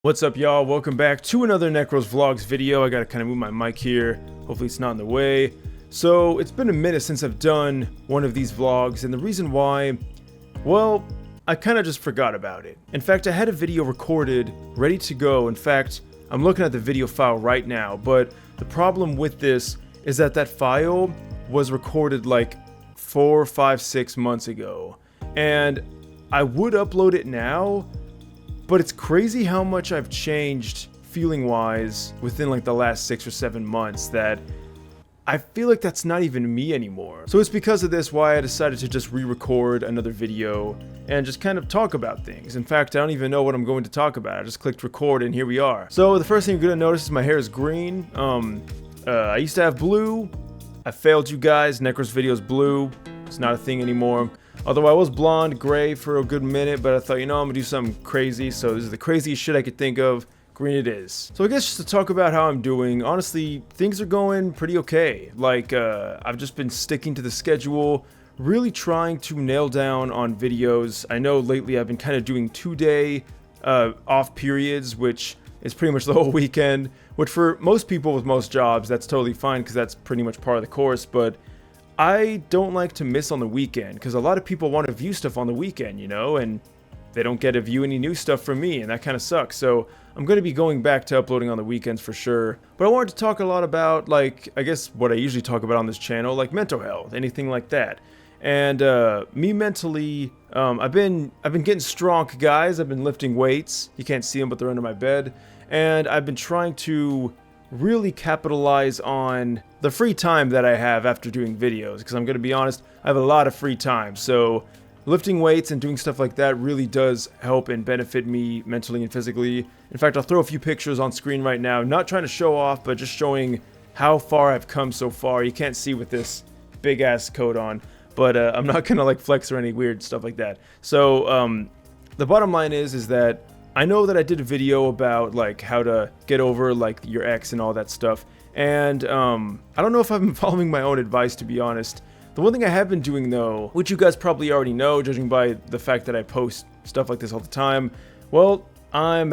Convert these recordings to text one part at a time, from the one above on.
What's up, y'all? Welcome back to another Necros Vlogs video. I gotta kind of move my mic here. Hopefully it's not in the way. So it's been a minute since I've done one of these vlogs, and the reason why, well, I kind of just forgot about it. In fact, I had a video recorded, ready to go. In fact, I'm looking at the video file right now, but the problem with this is that that file was recorded like 4, 5, 6 months ago. And I would upload it now, but it's crazy how much I've changed feeling-wise within like the last 6 or 7 months that I feel like that's not even me anymore. So it's because of this why I decided to just re-record another video and just kind of talk about things. In fact, I don't even know what I'm going to talk about. I just clicked record and here we are. So the first thing you're gonna notice is my hair is green. I used to have blue. I failed you guys. Necros video's blue. It's not a thing anymore. Although I was blonde, gray for a good minute, but I thought, you know, I'm gonna do something crazy, so this is the craziest shit I could think of. Green it is. So I guess just to talk about how I'm doing, honestly, things are going pretty okay. Like, I've just been sticking to the schedule, really trying to nail down on videos. I know lately I've been kind of doing 2-day off periods, which is pretty much the whole weekend, which for most people with most jobs, that's totally fine because that's pretty much part of the course, but I don't like to miss on the weekend because a lot of people want to view stuff on the weekend, you know, and they don't get to view any new stuff from me, and that kind of sucks. So I'm going to be going back to uploading on the weekends for sure. But I wanted to talk a lot about, like, I guess what I usually talk about on this channel, like mental health, anything like that. And me mentally, I've been getting strong, guys. I've been lifting weights. You can't see them, but they're under my bed. And I've been trying to really capitalize on the free time that I have after doing videos, because I'm going to be honest, I have a lot of free time. So lifting weights and doing stuff like that really does help and benefit me mentally and physically. In fact, I'll throw a few pictures on screen right now, not trying to show off, but just showing how far I've come so far. You can't see with this big ass coat on, but I'm not gonna like flex or any weird stuff like that. So the bottom line is that I know that I did a video about like how to get over like your ex and all that stuff, and I don't know if I've been following my own advice, to be honest. The one thing I have been doing though, which you guys probably already know judging by the fact that I post stuff like this all the time, well, I'm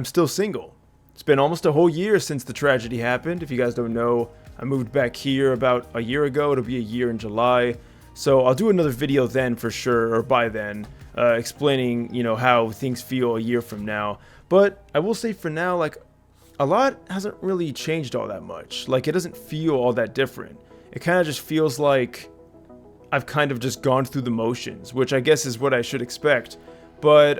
still single. It's been almost a whole year since the tragedy happened. If you guys don't know, I moved back here about a year ago. It'll be a year in July. So I'll do another video then for sure, or by then, explaining, you know, how things feel a year from now. But I will say for now, like, a lot hasn't really changed all that much. Like, it doesn't feel all that different. It kind of just feels like I've kind of just gone through the motions, which I guess is what I should expect. But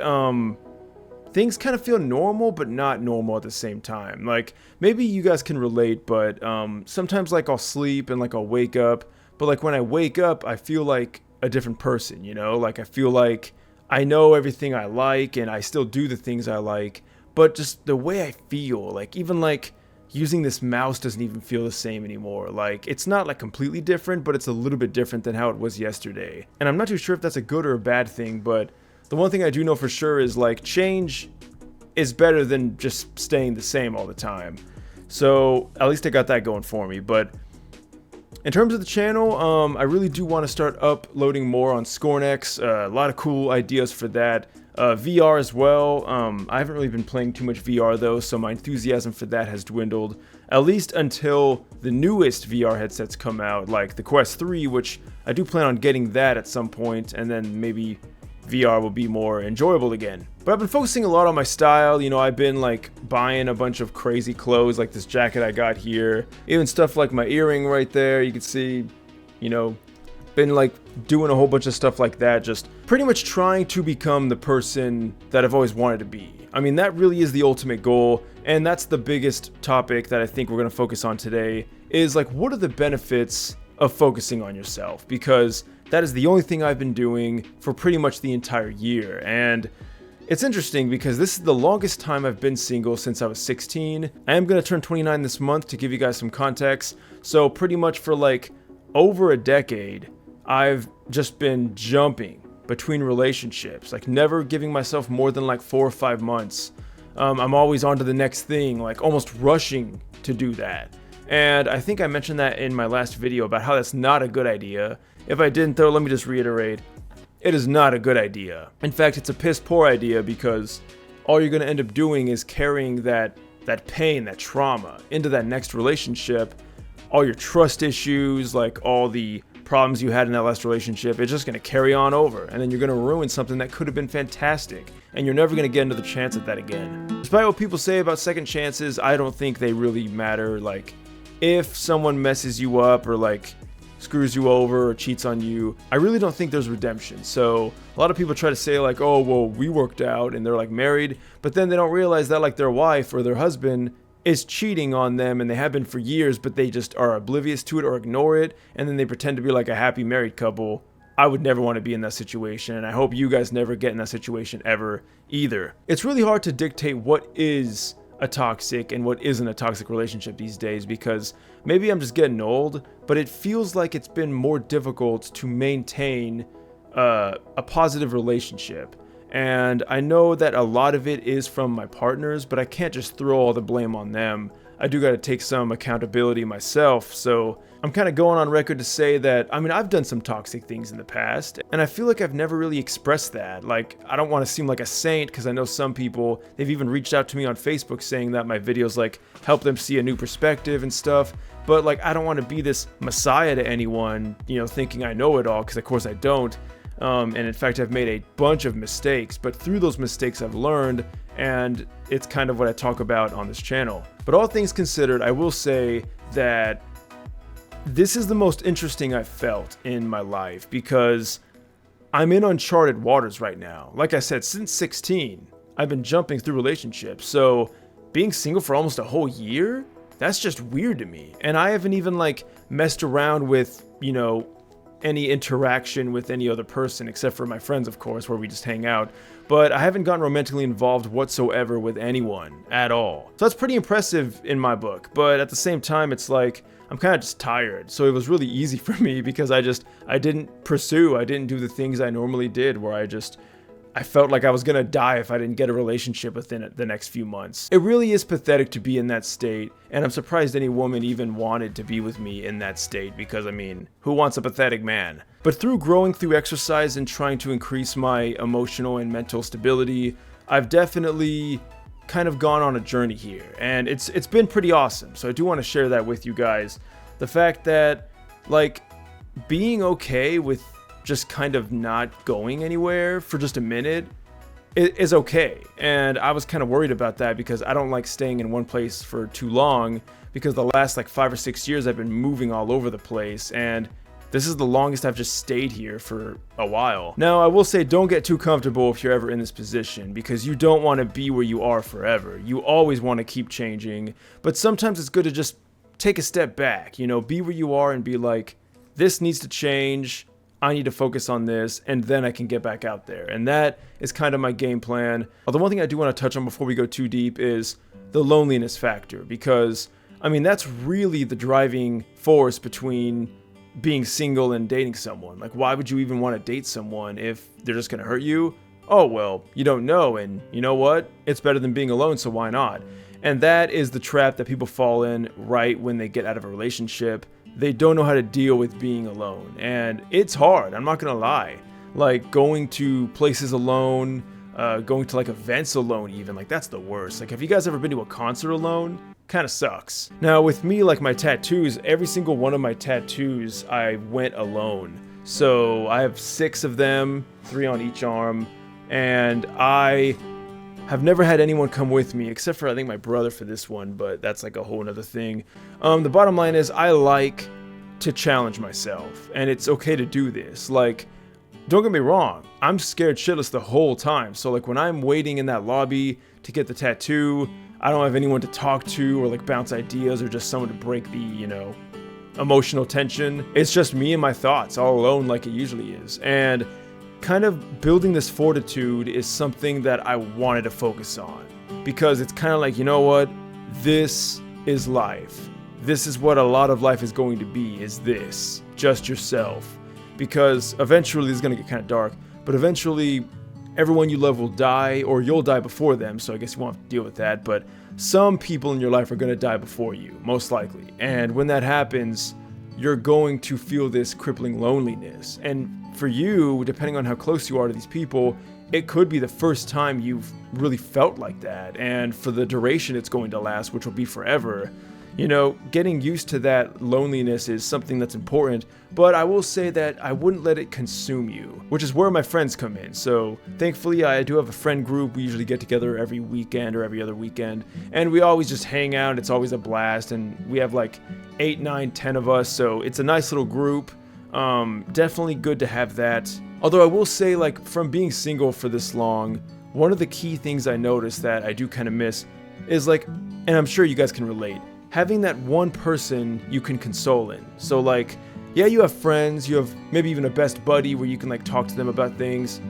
things kind of feel normal, but not normal at the same time. Like, maybe you guys can relate, but sometimes like I'll sleep and like I'll wake up. But like when I wake up, I feel like a different person, you know? Like I feel like I know everything I like and I still do the things I like. But just the way I feel, like even like using this mouse doesn't even feel the same anymore. Like it's not like completely different, but it's a little bit different than how it was yesterday. And I'm not too sure if that's a good or a bad thing, but the one thing I do know for sure is like change is better than just staying the same all the time. So at least I got that going for me. But in terms of the channel, I really do want to start uploading more on Scornex. A lot of cool ideas for that. VR as well. I haven't really been playing too much VR though, so my enthusiasm for that has dwindled. At least until the newest VR headsets come out, like the Quest 3, which I do plan on getting that at some point, and then maybe VR will be more enjoyable again. But I've been focusing a lot on my style. You know, I've been like buying a bunch of crazy clothes, like this jacket I got here, even stuff like my earring right there. You can see, you know, been like doing a whole bunch of stuff like that, just pretty much trying to become the person that I've always wanted to be. I mean, that really is the ultimate goal, and that's the biggest topic that I think we're going to focus on today, is like, what are the benefits of focusing on yourself? Because that is the only thing I've been doing for pretty much the entire year. And it's interesting because this is the longest time I've been single since I was 16. I am going to turn 29 this month, to give you guys some context. So pretty much for like over a decade, I've just been jumping between relationships, like never giving myself more than like 4 or 5 months. I'm always on to the next thing, like almost rushing to do that. And I think I mentioned that in my last video about how that's not a good idea. If I didn't though, let me just reiterate. It is not a good idea. In fact, it's a piss poor idea because all you're going to end up doing is carrying that pain, that trauma into that next relationship. All your trust issues, like all the problems you had in that last relationship, it's just going to carry on over, and then you're going to ruin something that could have been fantastic, and you're never going to get another chance at that again. Despite what people say about second chances, I don't think they really matter. Like, if someone messes you up or like screws you over or cheats on you, I really don't think there's redemption. So a lot of people try to say like, oh, well, we worked out, and they're like married, but then they don't realize that like their wife or their husband is cheating on them, and they have been for years, but they just are oblivious to it or ignore it, and then they pretend to be like a happy married couple. I would never want to be in that situation, and I hope you guys never get in that situation ever either. It's really hard to dictate what is a toxic and what isn't a toxic relationship these days, because maybe I'm just getting old, but it feels like it's been more difficult to maintain a positive relationship. And I know that a lot of it is from my partners, but I can't just throw all the blame on them. I do got to take some accountability myself. So I'm kind of going on record to say that, I mean, I've done some toxic things in the past, and I feel like I've never really expressed that. Like, I don't want to seem like a saint, because I know some people, they've even reached out to me on Facebook saying that my videos like help them see a new perspective and stuff. But like, I don't want to be this messiah to anyone, you know, thinking I know it all, because of course I don't. And in fact, I've made a bunch of mistakes, but through those mistakes I've learned, and it's kind of what I talk about on this channel. But all things considered, I will say that this is the most interesting I've felt in my life, because I'm in uncharted waters right now. Like I said, since 16, I've been jumping through relationships. So being single for almost a whole year, that's just weird to me. And I haven't even like messed around with, you know, any interaction with any other person, except for my friends, of course, where we just hang out. But I haven't gotten romantically involved whatsoever with anyone at all. So that's pretty impressive in my book. But at the same time, it's like, I'm kind of just tired. So it was really easy for me, because I didn't do the things I normally did, where I felt like I was gonna die if I didn't get a relationship within the next few months. It really is pathetic to be in that state, and I'm surprised any woman even wanted to be with me in that state, because I mean, who wants a pathetic man? But through growing through exercise and trying to increase my emotional and mental stability, I've definitely kind of gone on a journey here, and it's been pretty awesome. So I do want to share that with you guys. The fact that, like, being okay with just kind of not going anywhere for just a minute is okay. And I was kind of worried about that, because I don't like staying in one place for too long, because the last like 5 or 6 years I've been moving all over the place, and this is the longest I've just stayed here for a while. Now, I will say, don't get too comfortable if you're ever in this position, because you don't want to be where you are forever. You always want to keep changing, but sometimes it's good to just take a step back, you know, be where you are and be like, this needs to change. I need to focus on this, and then I can get back out there. And that is kind of my game plan. Although one thing I do want to touch on before we go too deep is the loneliness factor, because, I mean, that's really the driving force between being single and dating someone. Like, why would you even want to date someone if they're just going to hurt you? Oh, well, you don't know, and you know what? It's better than being alone, so why not? And that is the trap that people fall in right when they get out of a relationship. They don't know how to deal with being alone, and it's hard, I'm not gonna lie. Like, going to places alone, going to like events alone even, like that's the worst. Like, have you guys ever been to a concert alone? Kind of sucks. Now with me, like my tattoos, every single one of my tattoos I went alone. So I have 6 of them, 3 on each arm, and I have never had anyone come with me, except for I think my brother for this one, but that's like a whole nother thing. The bottom line is, I like to challenge myself, and it's okay to do this. Like, don't get me wrong, I'm scared shitless the whole time. So like, when I'm waiting in that lobby to get the tattoo, I don't have anyone to talk to or like bounce ideas or just someone to break the, you know, emotional tension. It's just me and my thoughts all alone, like it usually is. And kind of building this fortitude is something that I wanted to focus on, because it's kind of like, you know what, this is life. This is what a lot of life is going to be, is this, just yourself. Because eventually, this is going to get kind of dark, but eventually everyone you love will die, or you'll die before them, so I guess you won't have to deal with that, but some people in your life are going to die before you, most likely. And when that happens, you're going to feel this crippling loneliness. And for you, depending on how close you are to these people, it could be the first time you've really felt like that, and for the duration it's going to last, which will be forever. You know, getting used to that loneliness is something that's important, but I will say that I wouldn't let it consume you, which is where my friends come in. So thankfully I do have a friend group. We usually get together every weekend or every other weekend, and we always just hang out. It's always a blast, and we have like 8, 9, 10 of us, so it's a nice little group. Definitely good to have that. Although I will say, like, from being single for this long, one of the key things I noticed that I do kind of miss is, like, and I'm sure you guys can relate, having that one person you can console in. So, like, yeah, you have friends, you have maybe even a best buddy where you can, like, talk to them about things,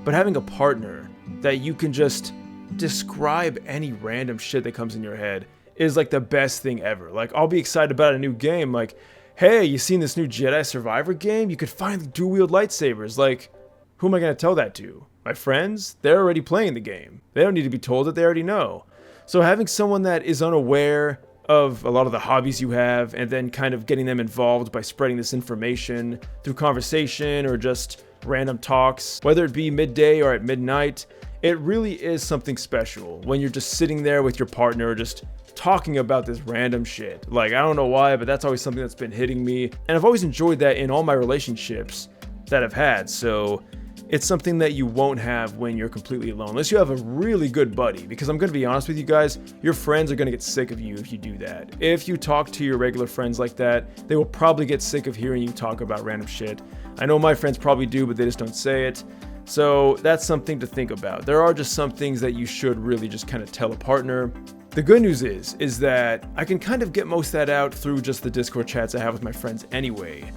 but having a partner that you can just describe any random shit that comes in your head is, like, the best thing ever. Like, I'll be excited about a new game, like, hey, you seen this new Jedi Survivor game? You could finally dual-wield lightsabers. Like, who am I going to tell that to? My friends? They're already playing the game. They don't need to be told that, they already know. So having someone that is unaware of a lot of the hobbies you have, and then kind of getting them involved by spreading this information through conversation or just random talks, whether it be midday or at midnight, it really is something special when you're just sitting there with your partner just talking about this random shit. Like, I don't know why, but that's always something that's been hitting me, and I've always enjoyed that in all my relationships that I've had. So it's something that you won't have when you're completely alone, unless you have a really good buddy. Because I'm going to be honest with you guys, your friends are going to get sick of you if you do that. If you talk to your regular friends like that, they will probably get sick of hearing you talk about random shit. I know my friends probably do, but they just don't say it. So that's something to think about. There are just some things that you should really just kind of tell a partner. The good news is that I can kind of get most of that out through just the Discord chats I have with my friends anyway.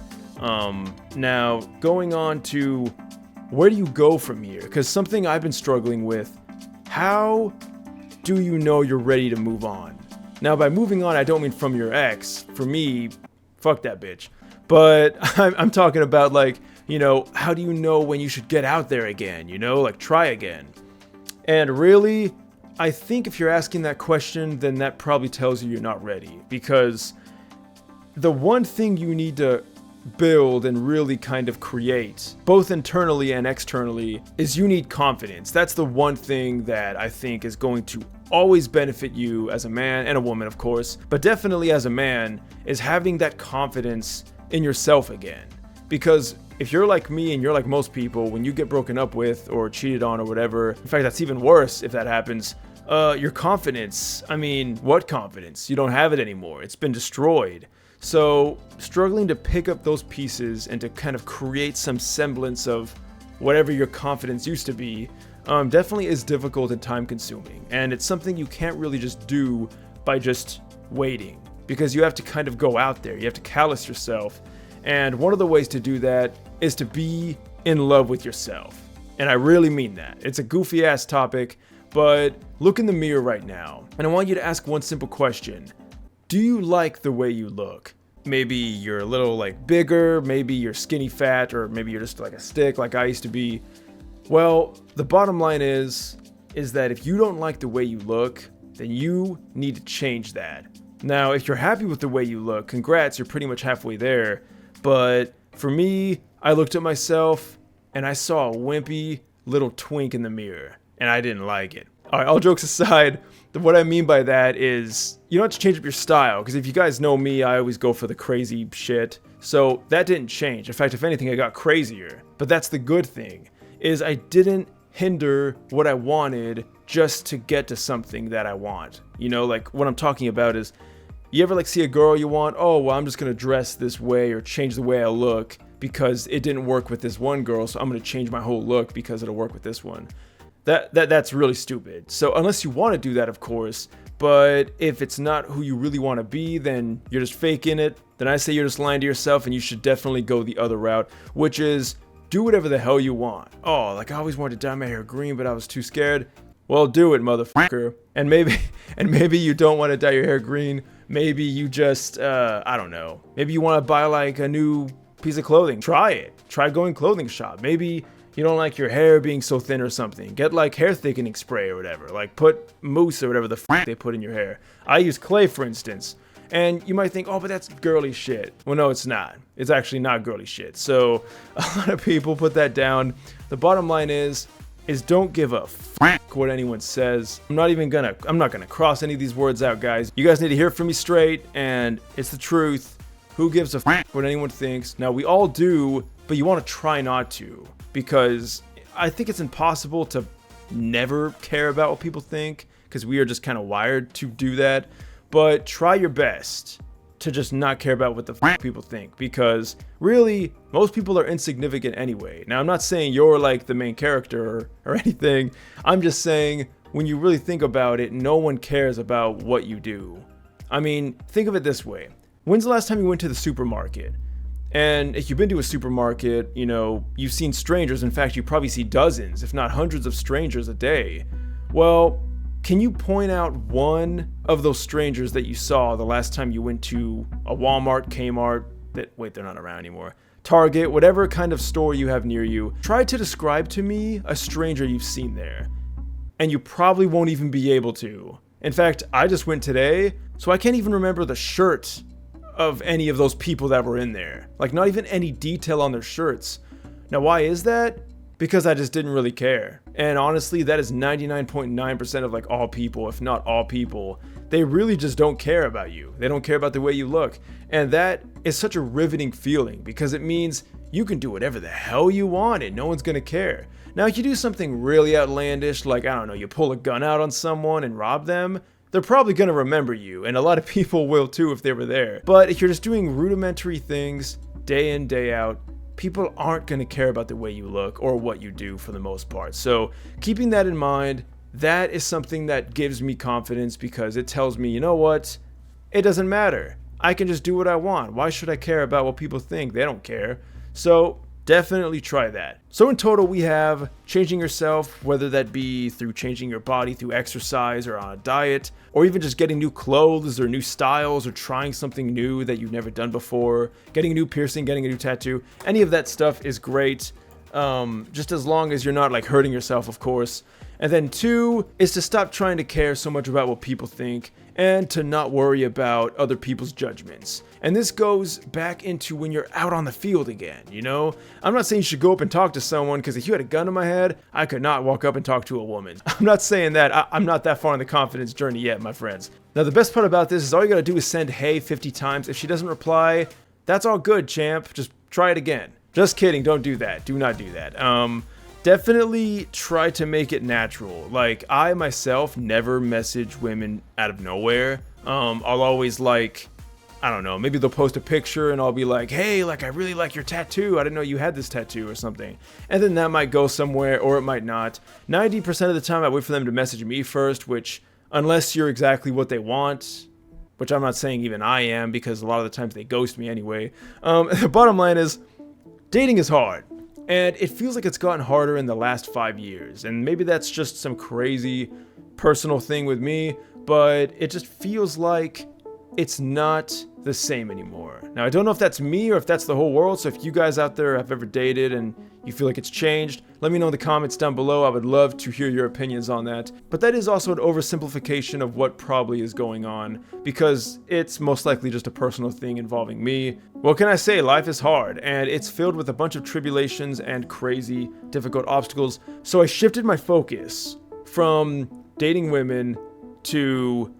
Now, going on to where do you go from here? Because something I've been struggling with, how do you know you're ready to move on? Now, by moving on, I don't mean from your ex. For me, fuck that bitch. But I'm talking about, like, you know, how do you know when you should get out there again? You know, like, try again. And really, I think if you're asking that question, then that probably tells you you're not ready. Because the one thing you need to build and really kind of create, both internally and externally, is you need confidence. That's the one thing that I think is going to always benefit you as a man and a woman, of course, but definitely as a man, is having that confidence in yourself again. Because if you're like me and you're like most people, when you get broken up with or cheated on or whatever, in fact, that's even worse if that happens, your confidence, I mean, what confidence? You don't have it anymore. It's been destroyed. So struggling to pick up those pieces and to kind of create some semblance of whatever your confidence used to be, definitely is difficult and time consuming. And it's something you can't really just do by just waiting, because you have to kind of go out there. You have to callous yourself. And one of the ways to do that is to be in love with yourself. And I really mean that. It's a goofy ass topic, but look in the mirror right now. And I want you to ask one simple question. Do you like the way you look? Maybe you're a little like bigger, maybe you're skinny fat, or maybe you're just like a stick like I used to be. Well, the bottom line is that if you don't like the way you look, then you need to change that. Now, if you're happy with the way you look, congrats, you're pretty much halfway there. But for me, I looked at myself and I saw a wimpy little twink in the mirror, and I didn't like it. All right, all jokes aside, what I mean by that is you don't have to change up your style, because if you guys know me, I always go for the crazy shit. So that didn't change. In fact, if anything, I got crazier. But that's the good thing, is I didn't hinder what I wanted just to get to something that I want. You know, like what I'm talking about is, you ever like see a girl you want? Oh, well, I'm just going to dress this way or change the way I look because it didn't work with this one girl, so I'm going to change my whole look because it'll work with this one. That's really stupid. So unless you want to do that, of course, but if it's not who you really want to be, then you're just faking it, then I say you're just lying to yourself, and you should definitely go the other route, which is do whatever the hell you want. Oh, like I always wanted to dye my hair green, but I was too scared. Well, do it, motherfucker. And maybe you don't want to dye your hair green. Maybe you just, I don't know. Maybe you want to buy like a new piece of clothing. Try it. Try going clothing shop. Maybe you don't like your hair being so thin or something. Get like hair thickening spray or whatever. Like put mousse or whatever the they put in your hair. I use clay, for instance. And you might think, oh, but that's girly shit. Well, no, it's not. It's actually not girly shit. So a lot of people put that down. The bottom line is, is don't give a f what anyone says. I'm not gonna cross any of these words out, guys. You guys need to hear it from me straight, and it's the truth. Who gives a f what anyone thinks? Now, we all do, but you want to try not to, because I think it's impossible to never care about what people think, because we are just kind of wired to do that. But try your best to just not care about what the f people think, because really, most people are insignificant anyway. Now, I'm not saying you're like the main character or anything. I'm just saying, when you really think about it, no one cares about what you do. I mean, think of it this way. When's the last time you went to the supermarket? And if you've been to a supermarket, you know, you've seen strangers. In fact, you probably see dozens, if not hundreds of strangers a day. Well, can you point out one of those strangers that you saw the last time you went to a Walmart, Kmart, they're not around anymore, Target, whatever kind of store you have near you? Try to describe to me a stranger you've seen there, and you probably won't even be able to. In fact, I just went today, so I can't even remember the shirt of any of those people that were in there. Like, not even any detail on their shirts. Now, why is that? Because I just didn't really care. And honestly, that is 99.9% of like all people, if not all people. They really just don't care about you. They don't care about the way you look. And that is such a riveting feeling, because it means you can do whatever the hell you want and no one's gonna care. Now, if you do something really outlandish, like, I don't know, you pull a gun out on someone and rob them, they're probably gonna remember you, and a lot of people will too if they were there. But if you're just doing rudimentary things day in, day out, people aren't going to care about the way you look or what you do for the most part. So keeping that in mind, that is something that gives me confidence, because it tells me, you know what? It doesn't matter. I can just do what I want. Why should I care about what people think? They don't care. So definitely try that. So in total, we have changing yourself, whether that be through changing your body through exercise or on a diet, or even just getting new clothes or new styles, or trying something new that you've never done before, getting a new piercing, getting a new tattoo. Any of that stuff is great, just as long as you're not like hurting yourself, of course. And then 2 is to stop trying to care so much about what people think, and to not worry about other people's judgments. And this goes back into when you're out on the field again, you know? I'm not saying you should go up and talk to someone, because if you had a gun in my head, I could not walk up and talk to a woman. I'm not saying that. I'm not that far in the confidence journey yet, my friends. Now, the best part about this is all you gotta do is send hey 50 times. If she doesn't reply, that's all good, champ. Just try it again. Just kidding, don't do that. Do not do that. Definitely try to make it natural. Like, I myself never message women out of nowhere. I'll always like, I don't know, maybe they'll post a picture and I'll be like, hey, like, I really like your tattoo. I didn't know you had this tattoo or something. And then that might go somewhere, or it might not. 90% of the time I wait for them to message me first, which, unless you're exactly what they want, which I'm not saying even I am, because a lot of the times they ghost me anyway. The bottom line is, dating is hard. And it feels like it's gotten harder in the last 5 years. And maybe that's just some crazy personal thing with me, but it just feels like it's not the same anymore. Now, I don't know if that's me or if that's the whole world, so if you guys out there have ever dated and you feel like it's changed, let me know in the comments down below. I would love to hear your opinions on that. But that is also an oversimplification of what probably is going on, because it's most likely just a personal thing involving me. What can I say? Life is hard, and it's filled with a bunch of tribulations and crazy, difficult obstacles. So I shifted my focus from dating women to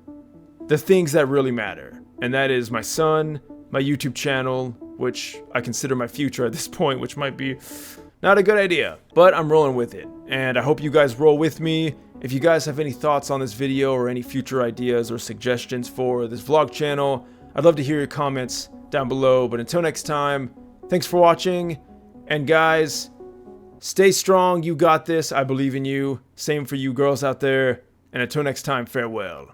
the things that really matter. And that is my son, my YouTube channel, which I consider my future at this point, which might be not a good idea, but I'm rolling with it. And I hope you guys roll with me. If you guys have any thoughts on this video or any future ideas or suggestions for this vlog channel, I'd love to hear your comments down below. But until next time, thanks for watching. And guys, stay strong. You got this. I believe in you. Same for you girls out there. And until next time, farewell.